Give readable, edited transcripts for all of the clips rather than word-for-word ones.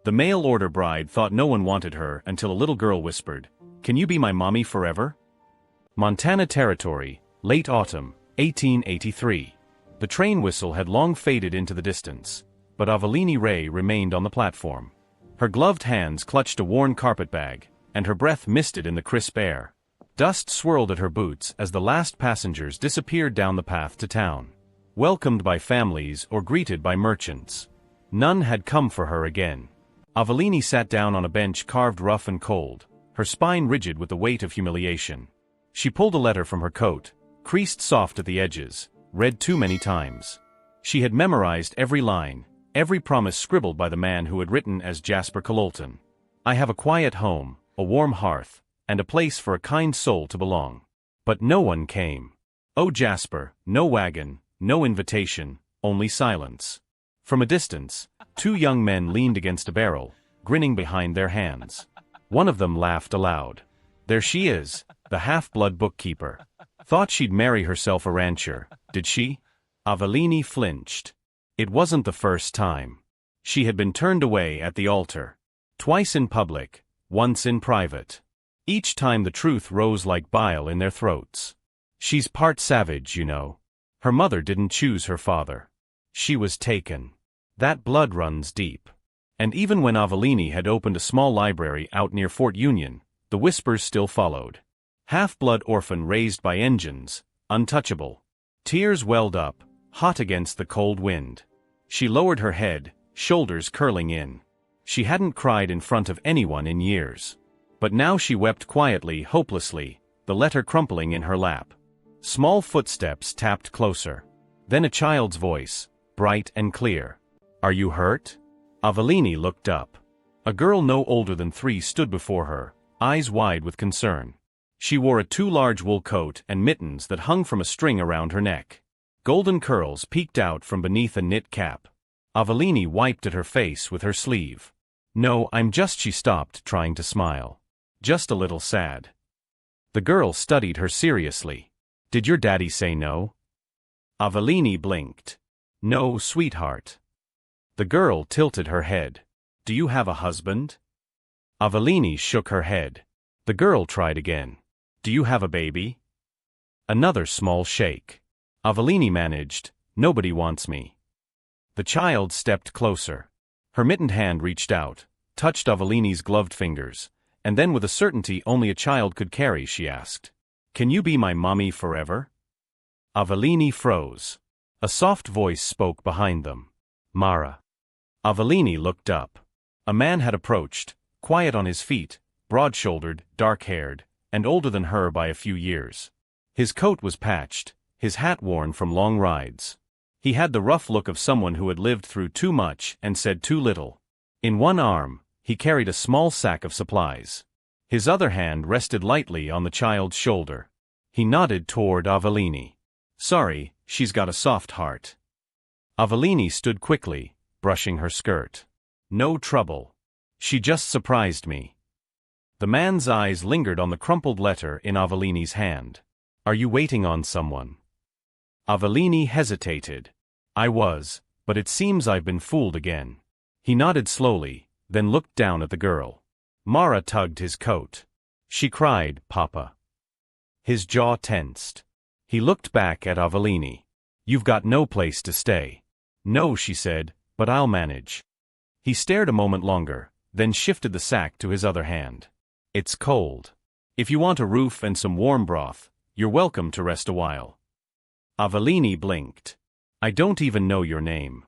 The mail-order bride thought no one wanted her until a little girl whispered, "Can you be my mommy forever?" Montana Territory, late autumn, 1883. The train whistle had long faded into the distance, but Aveline Ray remained on the platform. Her gloved hands clutched a worn carpetbag, and her breath misted in the crisp air. Dust swirled at her boots as the last passengers disappeared down the path to town. Welcomed by families or greeted by merchants, none had come for her again. Aveline sat down on a bench carved rough and cold, her spine rigid with the weight of humiliation. She pulled a letter from her coat, creased soft at the edges, read too many times. She had memorized every line, every promise scribbled by the man who had written as Jasper Cololton. "I have a quiet home, a warm hearth, and a place for a kind soul to belong." But no one came. Oh Jasper, no wagon, no invitation, only silence. From a distance, two young men leaned against a barrel, grinning behind their hands. One of them laughed aloud. "There she is, the half-blood bookkeeper. Thought she'd marry herself a rancher, did she?" Aveline flinched. It wasn't the first time. She had been turned away at the altar. Twice in public, once in private. Each time the truth rose like bile in their throats. "She's part savage, you know. Her mother didn't choose her father. She was taken. That blood runs deep." And even when Aveline had opened a small library out near Fort Union, the whispers still followed. Half-blood orphan raised by engines, untouchable. Tears welled up, hot against the cold wind. She lowered her head, shoulders curling in. She hadn't cried in front of anyone in years. But now she wept quietly, hopelessly, the letter crumpling in her lap. Small footsteps tapped closer. Then a child's voice, bright and clear. "Are you hurt?" Aveline looked up. A girl no older than 3 stood before her, eyes wide with concern. She wore a too large wool coat and mittens that hung from a string around her neck. Golden curls peeked out from beneath a knit cap. Aveline wiped at her face with her sleeve. "No, I'm just," she stopped, trying to smile. "Just a little sad." The girl studied her seriously. "Did your daddy say no?" Aveline blinked. "No, sweetheart." The girl tilted her head. "Do you have a husband?" Aveline shook her head. The girl tried again. "Do you have a baby?" Another small shake. Aveline managed, "Nobody wants me." The child stepped closer. Her mittened hand reached out, touched Aveline's gloved fingers, and then with a certainty only a child could carry, she asked, "Can you be my mommy forever?" Aveline froze. A soft voice spoke behind them. "Mara." Aveline looked up. A man had approached, quiet on his feet, broad-shouldered, dark-haired, and older than her by a few years. His coat was patched, his hat worn from long rides. He had the rough look of someone who had lived through too much and said too little. In one arm, he carried a small sack of supplies. His other hand rested lightly on the child's shoulder. He nodded toward Aveline. "Sorry, she's got a soft heart." Aveline stood quickly, brushing her skirt. "No trouble. She just surprised me." The man's eyes lingered on the crumpled letter in Aveline's hand. "Are you waiting on someone?" Aveline hesitated. "I was, but it seems I've been fooled again." He nodded slowly, then looked down at the girl. Mara tugged his coat. She cried, "Papa." His jaw tensed. He looked back at Aveline. "You've got no place to stay." "No," she said, "but I'll manage." He stared a moment longer, then shifted the sack to his other hand. "It's cold. If you want a roof and some warm broth, you're welcome to rest a while." Aveline blinked. "I don't even know your name."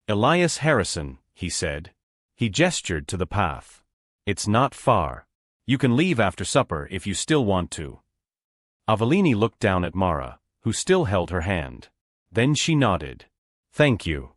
"Elias Harrison," he said. He gestured to the path. "It's not far. You can leave after supper if you still want to." Aveline looked down at Mara, who still held her hand. Then she nodded. "Thank you."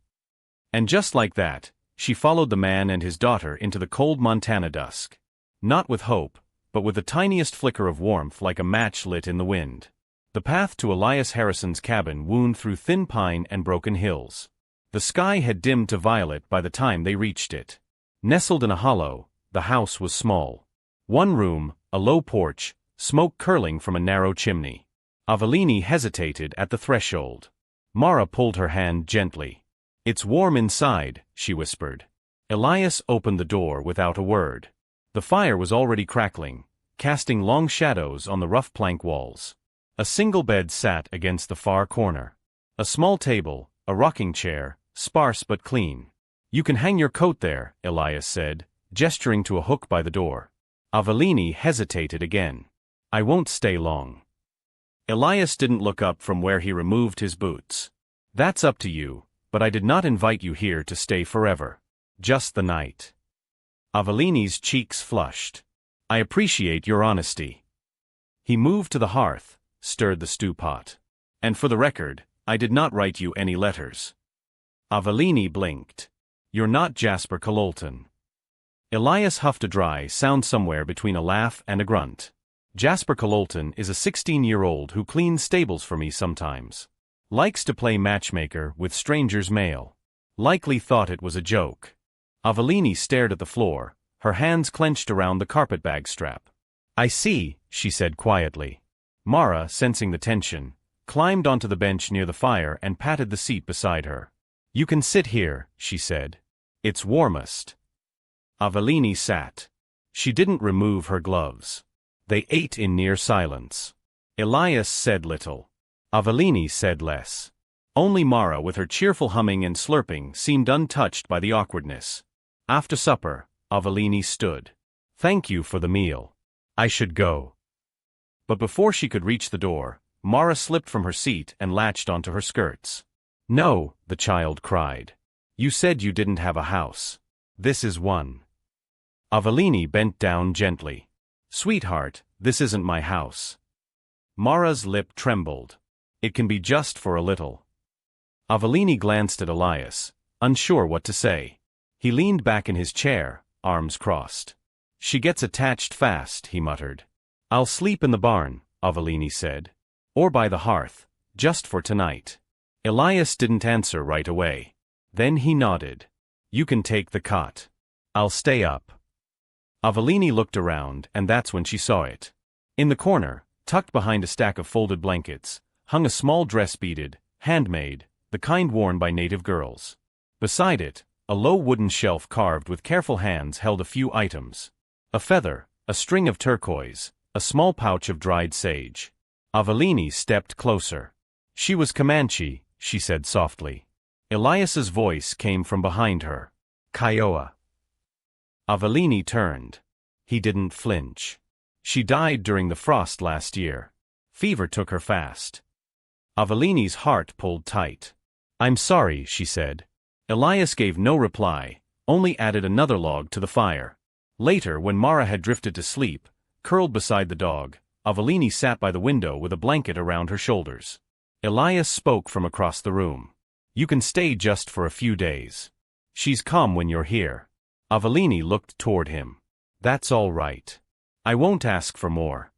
And just like that, she followed the man and his daughter into the cold Montana dusk. Not with hope, but with the tiniest flicker of warmth like a match lit in the wind. The path to Elias Harrison's cabin wound through thin pine and broken hills. The sky had dimmed to violet by the time they reached it. Nestled in a hollow, the house was small. One room, a low porch, smoke curling from a narrow chimney. Aveline hesitated at the threshold. Mara pulled her hand gently. "It's warm inside," she whispered. Elias opened the door without a word. The fire was already crackling, casting long shadows on the rough plank walls. A single bed sat against the far corner. A small table, a rocking chair, sparse but clean. "You can hang your coat there," Elias said, gesturing to a hook by the door. Aveline hesitated again. "I won't stay long." Elias didn't look up from where he removed his boots. "That's up to you, but I did not invite you here to stay forever. Just the night." Aveline's cheeks flushed. "I appreciate your honesty." He moved to the hearth, stirred the stew pot. "And for the record, I did not write you any letters." Aveline blinked. "You're not Jasper Cololton." Elias huffed a dry sound somewhere between a laugh and a grunt. "Jasper Cololton is a 16-year-old who cleans stables for me sometimes. Likes to play matchmaker with strangers' mail. Likely thought it was a joke." Aveline stared at the floor, her hands clenched around the carpetbag strap. "I see," she said quietly. Mara, sensing the tension, climbed onto the bench near the fire and patted the seat beside her. "You can sit here," she said. "It's warmest." Aveline sat. She didn't remove her gloves. They ate in near silence. Elias said little. Aveline said less. Only Mara, with her cheerful humming and slurping, seemed untouched by the awkwardness. After supper, Aveline stood. "Thank you for the meal. I should go." But before she could reach the door, Mara slipped from her seat and latched onto her skirts. "No," the child cried. "You said you didn't have a house. This is one." Aveline bent down gently. "Sweetheart, this isn't my house." Mara's lip trembled. "It can be just for a little." Aveline glanced at Elias, unsure what to say. He leaned back in his chair, arms crossed. "She gets attached fast," he muttered. "I'll sleep in the barn," Aveline said. "Or by the hearth, just for tonight." Elias didn't answer right away. Then he nodded. "You can take the cot. I'll stay up." Aveline looked around, and that's when she saw it. In the corner, tucked behind a stack of folded blankets, hung a small dress beaded, handmade, the kind worn by native girls. Beside it, a low wooden shelf carved with careful hands held a few items. A feather, a string of turquoise, a small pouch of dried sage. Aveline stepped closer. "She was Comanche," she said softly. Elias's voice came from behind her. "Kiowa." Aveline turned. He didn't flinch. "She died during the frost last year. Fever took her fast." Aveline's heart pulled tight. "I'm sorry," she said. Elias gave no reply, only added another log to the fire. Later, when Mara had drifted to sleep, curled beside the dog, Aveline sat by the window with a blanket around her shoulders. Elias spoke from across the room. "You can stay just for a few days. She's come when you're here." Aveline looked toward him. "That's all right. I won't ask for more."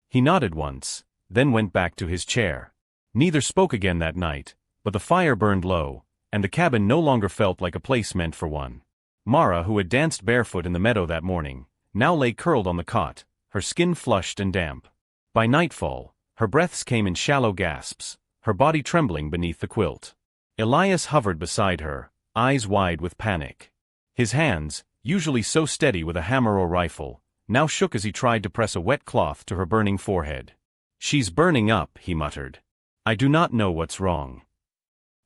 He nodded once, then went back to his chair. Neither spoke again that night, but the fire burned low, and the cabin no longer felt like a place meant for one. Mara, who had danced barefoot in the meadow that morning, now lay curled on the cot, her skin flushed and damp. By nightfall, her breaths came in shallow gasps, her body trembling beneath the quilt. Elias hovered beside her, eyes wide with panic. His hands, usually so steady with a hammer or rifle, now shook as he tried to press a wet cloth to her burning forehead. "She's burning up," he muttered. "I do not know what's wrong."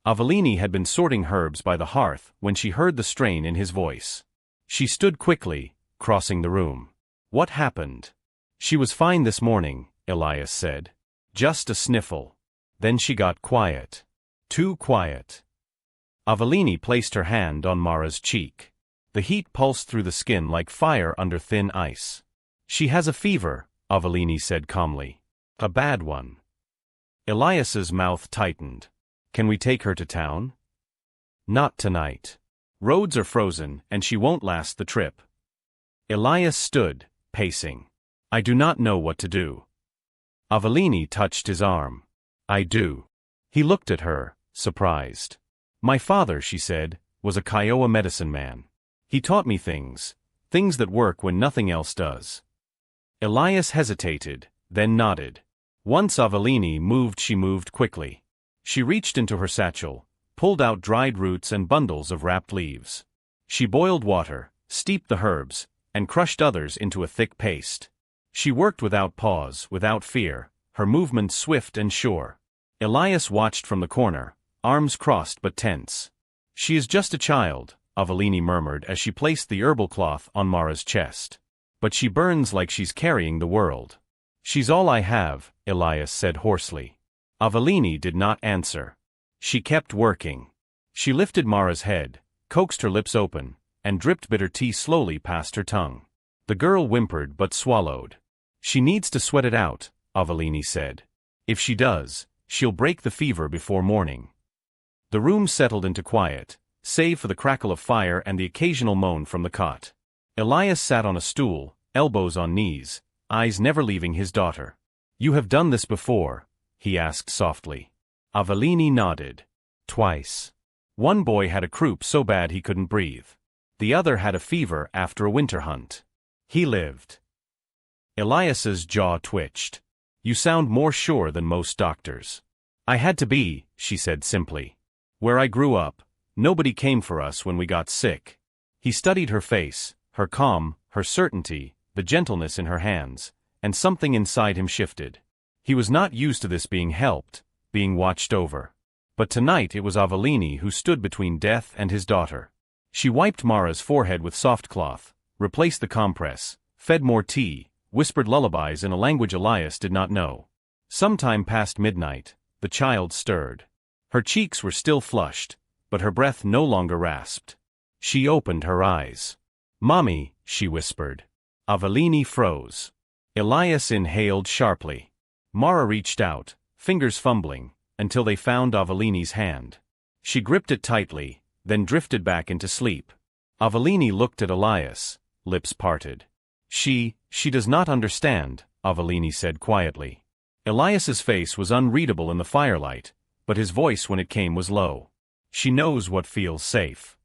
Aveline had been sorting herbs by the hearth when she heard the strain in his voice. She stood quickly, crossing the room. "What happened?" "She was fine this morning," Elias said. "Just a sniffle. Then she got quiet. Too quiet." Aveline placed her hand on Mara's cheek. The heat pulsed through the skin like fire under thin ice. "She has a fever," Aveline said calmly. "A bad one." Elias's mouth tightened. "Can we take her to town?" "Not tonight. Roads are frozen, and she won't last the trip." Elias stood, pacing. "I do not know what to do." Aveline touched his arm. "I do." He looked at her, surprised. "My father," she said, "was a Kiowa medicine man. He taught me things that work when nothing else does." Elias hesitated, then nodded. Once Aveline moved, she moved quickly. She reached into her satchel, pulled out dried roots and bundles of wrapped leaves. She boiled water, steeped the herbs, and crushed others into a thick paste. She worked without pause, without fear, her movements swift and sure. Elias watched from the corner, arms crossed but tense. "She is just a child," Aveline murmured as she placed the herbal cloth on Mara's chest. "But she burns like she's carrying the world." "She's all I have," Elias said hoarsely. Aveline did not answer. She kept working. She lifted Mara's head, coaxed her lips open, and dripped bitter tea slowly past her tongue. The girl whimpered but swallowed. "She needs to sweat it out," Aveline said. "If she does, she'll break the fever before morning." The room settled into quiet, save for the crackle of fire and the occasional moan from the cot. Elias sat on a stool, elbows on knees, eyes never leaving his daughter. "You have done this before?" he asked softly. Aveline nodded. "Twice. One boy had a croup so bad he couldn't breathe. The other had a fever after a winter hunt. He lived." Elias's jaw twitched. "You sound more sure than most doctors." "I had to be," she said simply. "Where I grew up, nobody came for us when we got sick." He studied her face, her calm, her certainty, the gentleness in her hands, and something inside him shifted. He was not used to this being helped, being watched over. But tonight it was Aveline who stood between death and his daughter. She wiped Mara's forehead with soft cloth, replaced the compress, fed more tea, whispered lullabies in a language Elias did not know. Sometime past midnight, the child stirred. Her cheeks were still flushed, but her breath no longer rasped. She opened her eyes. "Mommy," she whispered. Aveline froze. Elias inhaled sharply. Mara reached out, fingers fumbling, until they found Aveline's hand. She gripped it tightly, then drifted back into sleep. Aveline looked at Elias, lips parted. She does not understand," Aveline said quietly. Elias's face was unreadable in the firelight, but his voice when it came was low. "She knows what feels safe."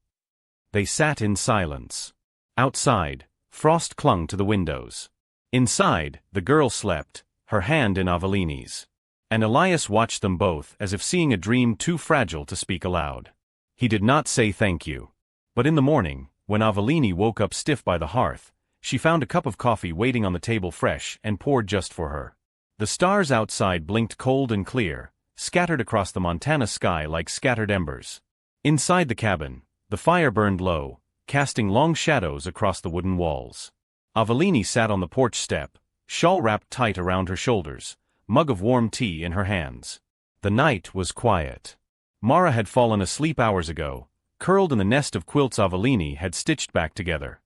They sat in silence. Outside, frost clung to the windows. Inside, the girl slept, her hand in Aveline's. And Elias watched them both as if seeing a dream too fragile to speak aloud. He did not say thank you. But in the morning, when Aveline woke up stiff by the hearth, she found a cup of coffee waiting on the table fresh and poured just for her. The stars outside blinked cold and clear, scattered across the Montana sky like scattered embers. Inside the cabin, the fire burned low, casting long shadows across the wooden walls. Aveline sat on the porch step, shawl wrapped tight around her shoulders, mug of warm tea in her hands. The night was quiet. Mara had fallen asleep hours ago, curled in the nest of quilts Aveline had stitched back together.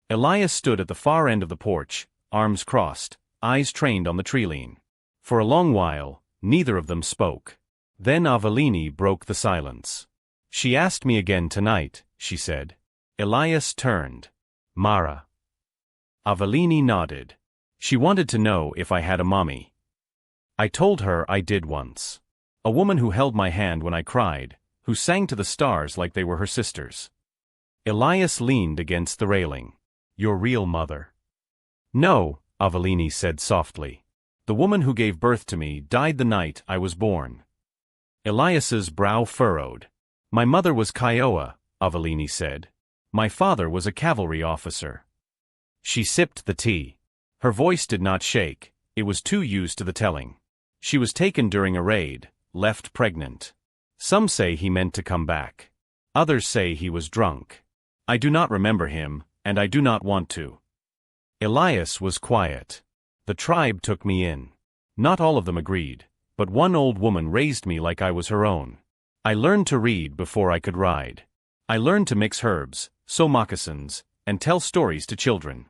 Elias stood at the far end of the porch, arms crossed, eyes trained on the tree-lean. For a long while, neither of them spoke. Then Aveline broke the silence. "She asked me again tonight," she said. Elias turned. "Mara." Aveline nodded. "She wanted to know if I had a mommy. I told her I did once. A woman who held my hand when I cried, who sang to the stars like they were her sisters." Elias leaned against the railing. "Your real mother?" "No," Aveline said softly. "The woman who gave birth to me died the night I was born." Elias's brow furrowed. "My mother was Kiowa," Aveline said. "My father was a cavalry officer." She sipped the tea. Her voice did not shake, it was too used to the telling. "She was taken during a raid, left pregnant. Some say he meant to come back. Others say he was drunk. I do not remember him, and I do not want to." Elias was quiet. "The tribe took me in. Not all of them agreed, but one old woman raised me like I was her own. I learned to read before I could ride. I learned to mix herbs, sew moccasins, and tell stories to children."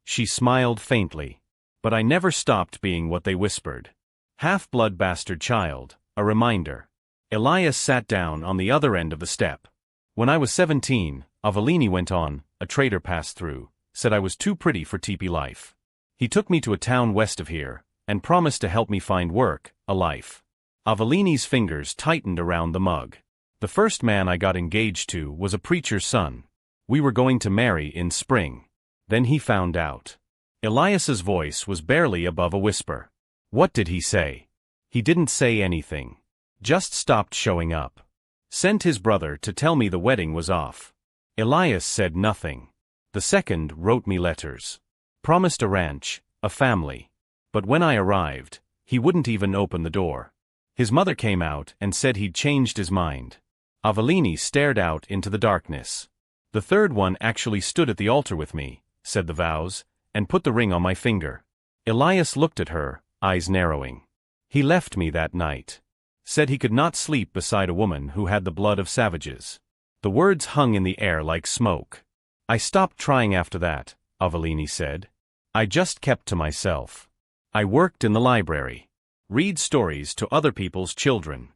She smiled faintly. "But I never stopped being what they whispered. Half-blood bastard child, a reminder." Elias sat down on the other end of the step. "When I was 17, Aveline went on, a trader passed through, said I was too pretty for teepee life. He took me to a town west of here, and promised to help me find work, a life." Aveline's fingers tightened around the mug. "The first man I got engaged to was a preacher's son. We were going to marry in spring. Then he found out." Elias's voice was barely above a whisper. "What did he say?" "He didn't say anything. Just stopped showing up. Sent his brother to tell me the wedding was off. Elias said nothing. The second wrote me letters. Promised a ranch, a family. But when I arrived, he wouldn't even open the door. His mother came out and said he'd changed his mind. Aveline stared out into the darkness. The third one actually stood at the altar with me, said the vows, and put the ring on my finger. Elias looked at her, eyes narrowing. He left me that night. Said he could not sleep beside a woman who had the blood of savages. The words hung in the air like smoke. I stopped trying after that, Aveline said. I just kept to myself. I worked in the library. Read stories to other people's children.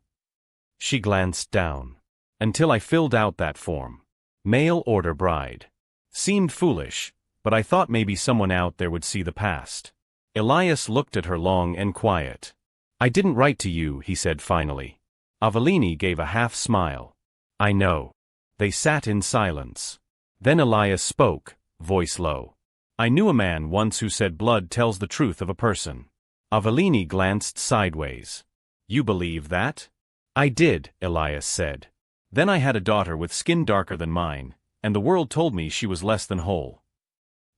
She glanced down. Until I filled out that form. Mail order bride. Seemed foolish, but I thought maybe someone out there would see the past. Elias looked at her long and quiet. I didn't write to you, he said finally. Aveline gave a half smile. I know. They sat in silence. Then Elias spoke, voice low. I knew a man once who said blood tells the truth of a person. Aveline glanced sideways. You believe that? I did, Elias said. Then I had a daughter with skin darker than mine, and the world told me she was less than whole.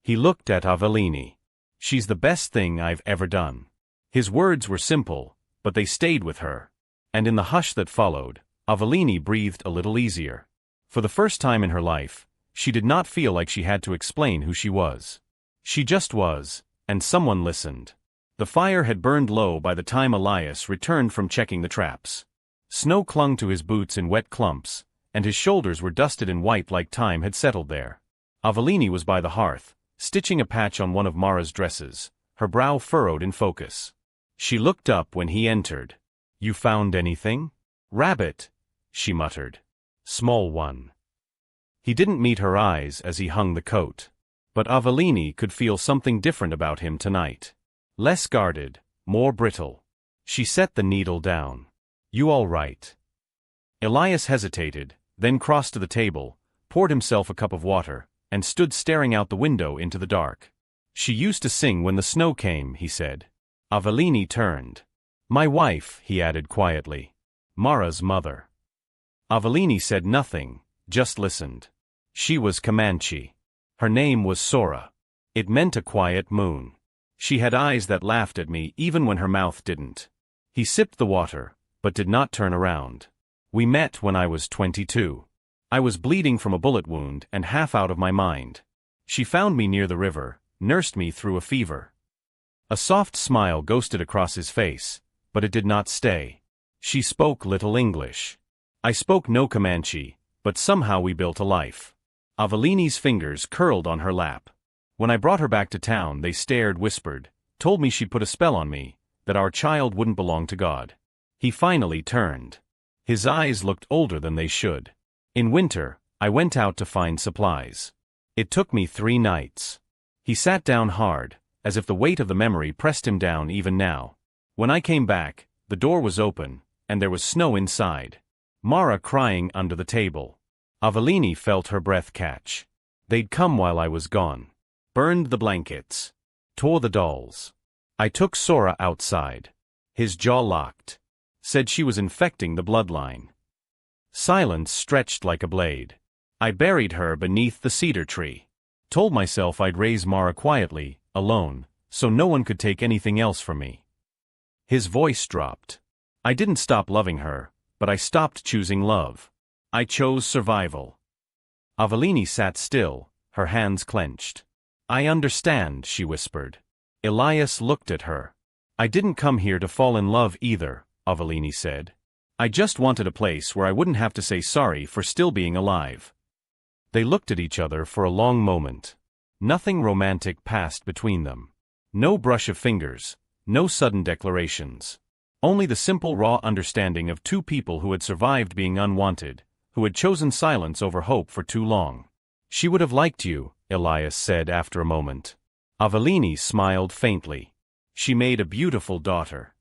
He looked at Aveline. She's the best thing I've ever done. His words were simple, but they stayed with her. And in the hush that followed, Aveline breathed a little easier. For the first time in her life, she did not feel like she had to explain who she was. She just was, and someone listened. The fire had burned low by the time Elias returned from checking the traps. Snow clung to his boots in wet clumps, and his shoulders were dusted and white like time had settled there. Aveline was by the hearth, stitching a patch on one of Mara's dresses, her brow furrowed in focus. She looked up when he entered. You found anything? Rabbit, she muttered. Small one. He didn't meet her eyes as he hung the coat. But Aveline could feel something different about him tonight. Less guarded, more brittle. She set the needle down. You all right? Elias hesitated, then crossed to the table, poured himself a cup of water, and stood staring out the window into the dark. She used to sing when the snow came, he said. Aveline turned. My wife, he added quietly. Mara's mother. Aveline said nothing, just listened. She was Comanche. Her name was Sora. It meant a quiet moon. She had eyes that laughed at me even when her mouth didn't. He sipped the water, but did not turn around. We met when I was 22. I was bleeding from a bullet wound and half out of my mind. She found me near the river, nursed me through a fever. A soft smile ghosted across his face, but it did not stay. She spoke little English. I spoke no Comanche, but somehow we built a life. Aveline's fingers curled on her lap. When I brought her back to town, they stared, whispered, told me she'd put a spell on me, that our child wouldn't belong to God. He finally turned. His eyes looked older than they should. In winter, I went out to find supplies. It took me 3 nights. He sat down hard, as if the weight of the memory pressed him down even now. When I came back, the door was open, and there was snow inside. Mara crying under the table. Aveline felt her breath catch. They'd come while I was gone. Burned the blankets. Tore the dolls. I took Sora outside. His jaw locked. Said she was infecting the bloodline. Silence stretched like a blade. I buried her beneath the cedar tree. Told myself I'd raise Mara quietly, alone, so no one could take anything else from me. His voice dropped. I didn't stop loving her, but I stopped choosing love. I chose survival. Aveline sat still, her hands clenched. I understand, she whispered. Elias looked at her. I didn't come here to fall in love either, Aveline said. I just wanted a place where I wouldn't have to say sorry for still being alive. They looked at each other for a long moment. Nothing romantic passed between them. No brush of fingers, no sudden declarations. Only the simple raw understanding of 2 people who had survived being unwanted, who had chosen silence over hope for too long. She would have liked you, Elias said after a moment. Aveline smiled faintly. She made a beautiful daughter.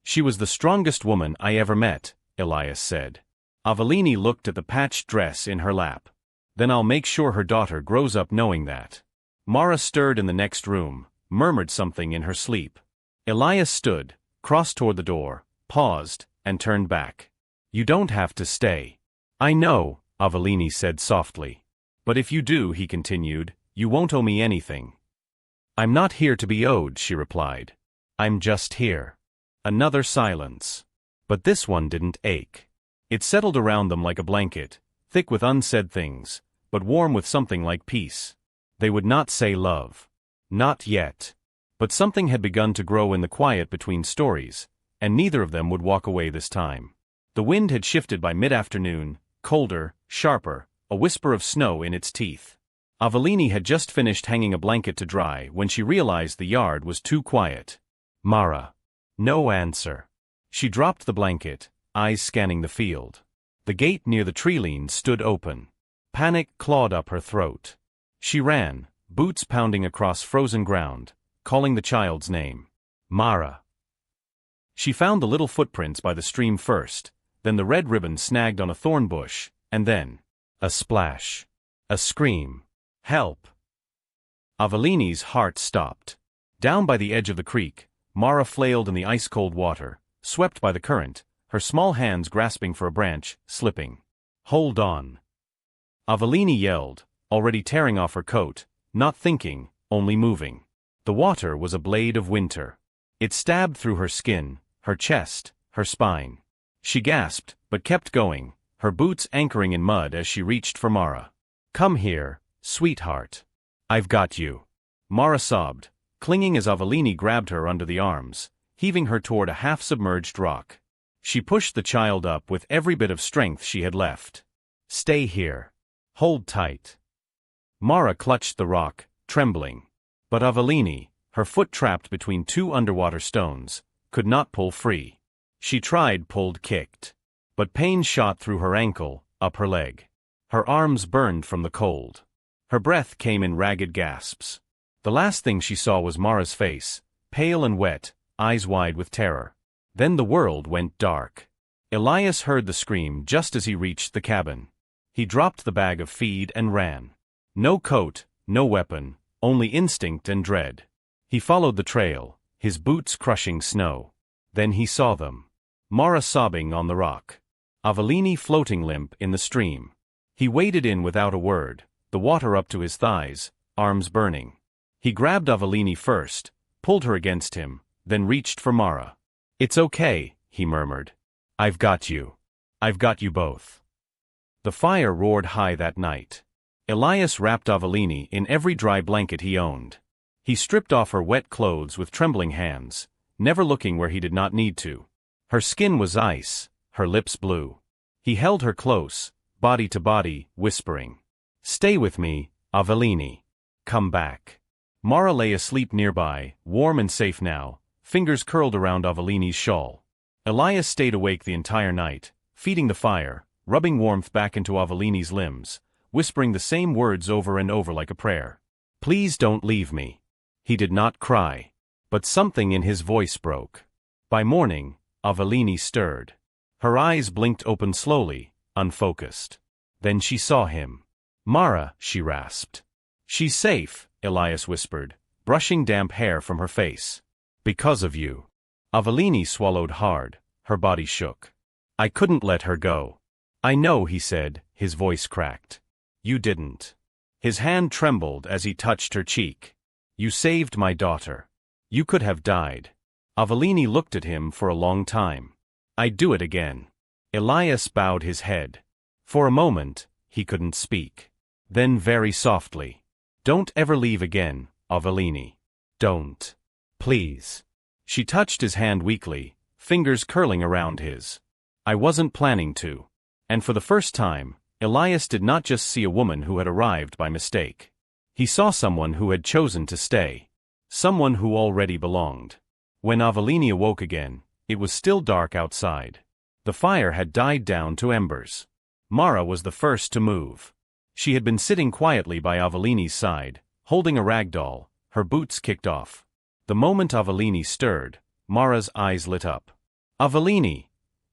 She was the strongest woman I ever met, Elias said. Aveline looked at the patched dress in her lap. Then I'll make sure her daughter grows up knowing that. Mara stirred in the next room, murmured something in her sleep. Elias stood, crossed toward the door, paused, and turned back. You don't have to stay. I know, Aveline said softly. But if you do, he continued, you won't owe me anything. I'm not here to be owed, she replied. I'm just here. Another silence. But this one didn't ache. It settled around them like a blanket, thick with unsaid things, but warm with something like peace. They would not say love. Not yet. But something had begun to grow in the quiet between stories, and neither of them would walk away this time. The wind had shifted by mid-afternoon, colder, sharper, a whisper of snow in its teeth. Aveline had just finished hanging a blanket to dry when she realized the yard was too quiet. Mara. No answer. She dropped the blanket, eyes scanning the field. The gate near the tree-line stood open. Panic clawed up her throat. She ran, boots pounding across frozen ground, calling the child's name. Mara. She found the little footprints by the stream first, then the red ribbon snagged on a thorn bush, and then a splash. A scream. Help! Aveline's heart stopped. Down by the edge of the creek, Mara flailed in the ice-cold water, swept by the current, her small hands grasping for a branch, slipping. Hold on! Aveline yelled, already tearing off her coat, not thinking, only moving. The water was a blade of winter. It stabbed through her skin, her chest, her spine. She gasped, but kept going, her boots anchoring in mud as she reached for Mara. Come here, sweetheart. I've got you. Mara sobbed, clinging as Aveline grabbed her under the arms, heaving her toward a half-submerged rock. She pushed the child up with every bit of strength she had left. Stay here. Hold tight. Mara clutched the rock, trembling. But Aveline, her foot trapped between two underwater stones, could not pull free. She tried, pulled, kicked. But pain shot through her ankle, up her leg. Her arms burned from the cold. Her breath came in ragged gasps. The last thing she saw was Mara's face, pale and wet, eyes wide with terror. Then the world went dark. Elias heard the scream just as he reached the cabin. He dropped the bag of feed and ran. No coat, no weapon, only instinct and dread. He followed the trail, his boots crushing snow. Then he saw them. Mara sobbing on the rock. Aveline floating limp in the stream. He waded in without a word, the water up to his thighs, arms burning. He grabbed Aveline first, pulled her against him, then reached for Mara. It's okay, he murmured. I've got you. I've got you both. The fire roared high that night. Elias wrapped Aveline in every dry blanket he owned. He stripped off her wet clothes with trembling hands, never looking where he did not need to. Her skin was ice, her lips blue. He held her close, body to body, whispering, "Stay with me, Aveline. Come back." Mara lay asleep nearby, warm and safe now, fingers curled around Aveline's shawl. Elias stayed awake the entire night, feeding the fire, rubbing warmth back into Aveline's limbs, whispering the same words over and over like a prayer. "Please don't leave me." He did not cry, but something in his voice broke. By morning, Aveline stirred. Her eyes blinked open slowly, unfocused. Then she saw him. "Mara," she rasped. "She's safe," Elias whispered, brushing damp hair from her face. "Because of you." Aveline swallowed hard, her body shook. "I couldn't let her go." "I know," he said, his voice cracked. "You didn't." His hand trembled as he touched her cheek. "You saved my daughter. You could have died." Aveline looked at him for a long time. "I'd do it again." Elias bowed his head. For a moment, he couldn't speak. Then very softly, "Don't ever leave again, Aveline. Don't. Please." She touched his hand weakly, fingers curling around his. "I wasn't planning to." And for the first time, Elias did not just see a woman who had arrived by mistake. He saw someone who had chosen to stay. Someone who already belonged. When Aveline awoke again, it was still dark outside. The fire had died down to embers. Mara was the first to move. She had been sitting quietly by Aveline's side, holding a rag doll, her boots kicked off. The moment Aveline stirred, Mara's eyes lit up. "Aveline!"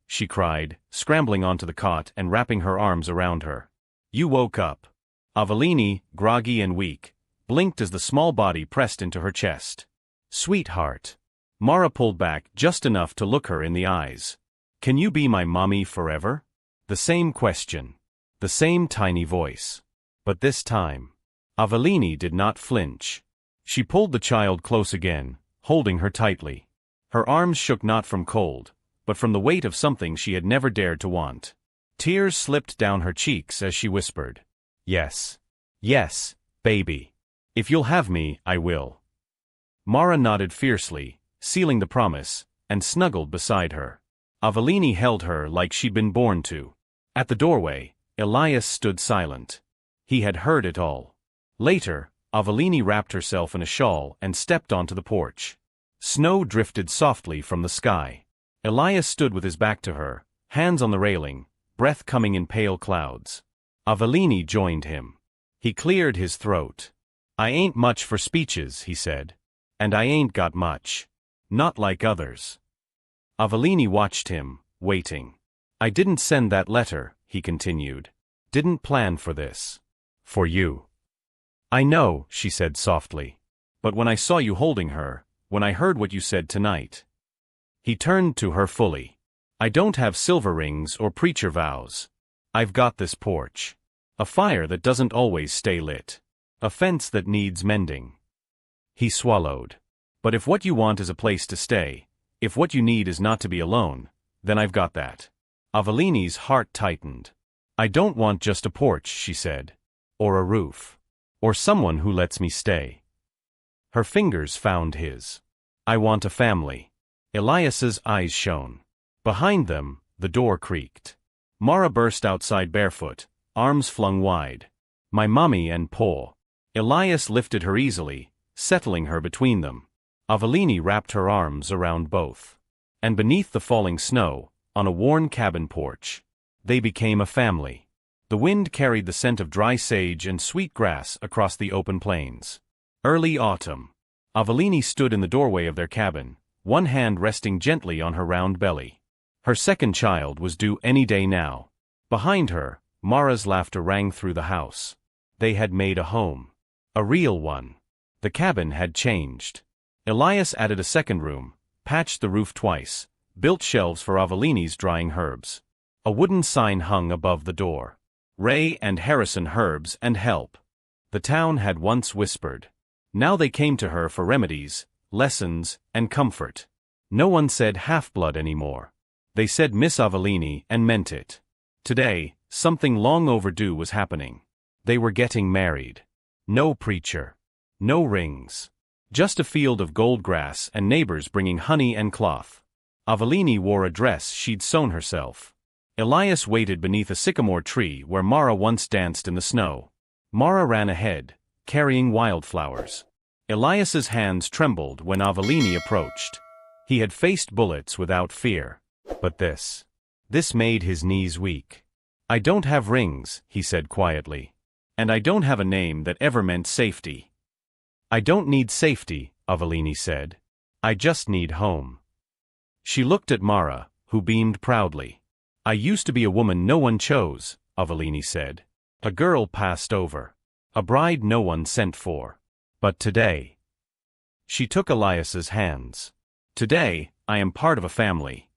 she cried, scrambling onto the cot and wrapping her arms around her. "You woke up." Aveline, groggy and weak, blinked as the small body pressed into her chest. "Sweetheart." Mara pulled back just enough to look her in the eyes. "Can you be my mommy forever?" The same question. The same tiny voice. But this time, Aveline did not flinch. She pulled the child close again, holding her tightly. Her arms shook not from cold, but from the weight of something she had never dared to want. Tears slipped down her cheeks as she whispered, "Yes. Yes, baby. If you'll have me, I will." Mara nodded fiercely, sealing the promise, and snuggled beside her. Aveline held her like she'd been born to. At the doorway, Elias stood silent. He had heard it all. Later, Aveline wrapped herself in a shawl and stepped onto the porch. Snow drifted softly from the sky. Elias stood with his back to her, hands on the railing, breath coming in pale clouds. Aveline joined him. He cleared his throat. "I ain't much for speeches," he said. "And I ain't got much. Not like others." Aveline watched him, waiting. "I didn't send that letter," he continued. "Didn't plan for this. For you." "I know," she said softly. "But when I saw you holding her, when I heard what you said tonight." He turned to her fully. "I don't have silver rings or preacher vows. I've got this porch. A fire that doesn't always stay lit. A fence that needs mending." He swallowed. "But if what you want is a place to stay, if what you need is not to be alone, then I've got that." Aveline's heart tightened. "I don't want just a porch," she said. "Or a roof. Or someone who lets me stay." Her fingers found his. "I want a family." Elias's eyes shone. Behind them, the door creaked. Mara burst outside barefoot, arms flung wide. "My mommy and paw." Elias lifted her easily, settling her between them. Aveline wrapped her arms around both. And beneath the falling snow, on a worn cabin porch, they became a family. The wind carried the scent of dry sage and sweet grass across the open plains. Early autumn. Aveline stood in the doorway of their cabin, one hand resting gently on her round belly. Her second child was due any day now. Behind her, Mara's laughter rang through the house. They had made a home. A real one. The cabin had changed. Elias added a second room, patched the roof twice, built shelves for Aveline's drying herbs. A wooden sign hung above the door. "Ray and Harrison Herbs and Help." The town had once whispered. Now they came to her for remedies, lessons, and comfort. No one said half-blood anymore. They said Miss Aveline and meant it. Today, something long overdue was happening. They were getting married. No preacher. No rings. Just a field of gold grass and neighbors bringing honey and cloth. Aveline wore a dress she'd sewn herself. Elias waited beneath a sycamore tree where Mara once danced in the snow. Mara ran ahead, carrying wildflowers. Elias's hands trembled when Aveline approached. He had faced bullets without fear. But this made his knees weak. "I don't have rings," he said quietly. "And I don't have a name that ever meant safety." "I don't need safety," Aveline said. "I just need home." She looked at Mara, who beamed proudly. "I used to be a woman no one chose," Aveline said. "A girl passed over. A bride no one sent for. But today..." She took Elias's hands. "Today, I am part of a family."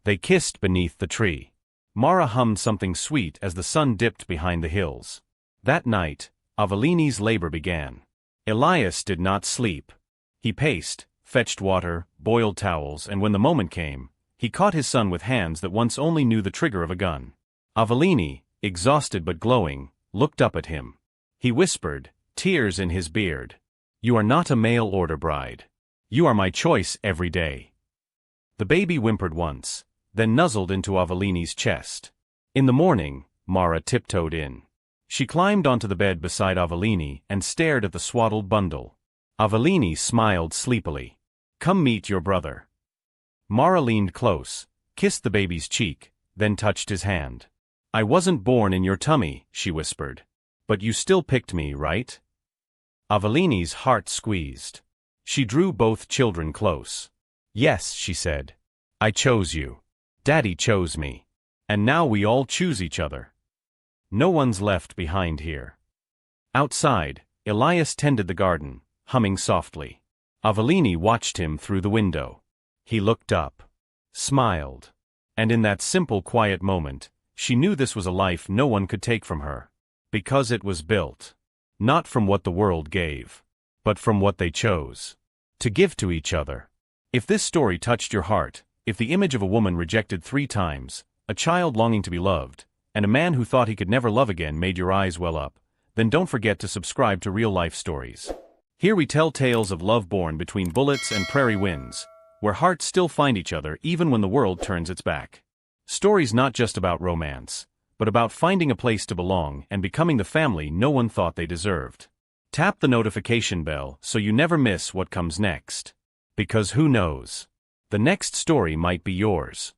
They kissed beneath the tree. Mara hummed something sweet as the sun dipped behind the hills. That night, Aveline's labor began. Elias did not sleep. He paced, fetched water, boiled towels, and when the moment came, he caught his son with hands that once only knew the trigger of a gun. Aveline, exhausted but glowing, looked up at him. He whispered, tears in his beard, "You are not a mail-order bride. You are my choice every day." The baby whimpered once, then nuzzled into Aveline's chest. In the morning, Mara tiptoed in. She climbed onto the bed beside Aveline and stared at the swaddled bundle. Aveline smiled sleepily. "Come meet your brother." Mara leaned close, kissed the baby's cheek, then touched his hand. "I wasn't born in your tummy," she whispered. "But you still picked me, right?" Aveline's heart squeezed. She drew both children close. "Yes," she said. "I chose you. Daddy chose me. And now we all choose each other. No one's left behind here." Outside, Elias tended the garden, humming softly. Aveline watched him through the window. He looked up, smiled. And in that simple, quiet moment, she knew this was a life no one could take from her. Because it was built. Not from what the world gave, but from what they chose to give to each other. If this story touched your heart, if the image of a woman rejected 3 times, a child longing to be loved, and a man who thought he could never love again made your eyes well up, then don't forget to subscribe to Real Life Stories. Here we tell tales of love born between bullets and prairie winds, where hearts still find each other even when the world turns its back. Stories not just about romance, but about finding a place to belong and becoming the family no one thought they deserved. Tap the notification bell so you never miss what comes next. Because who knows? The next story might be yours.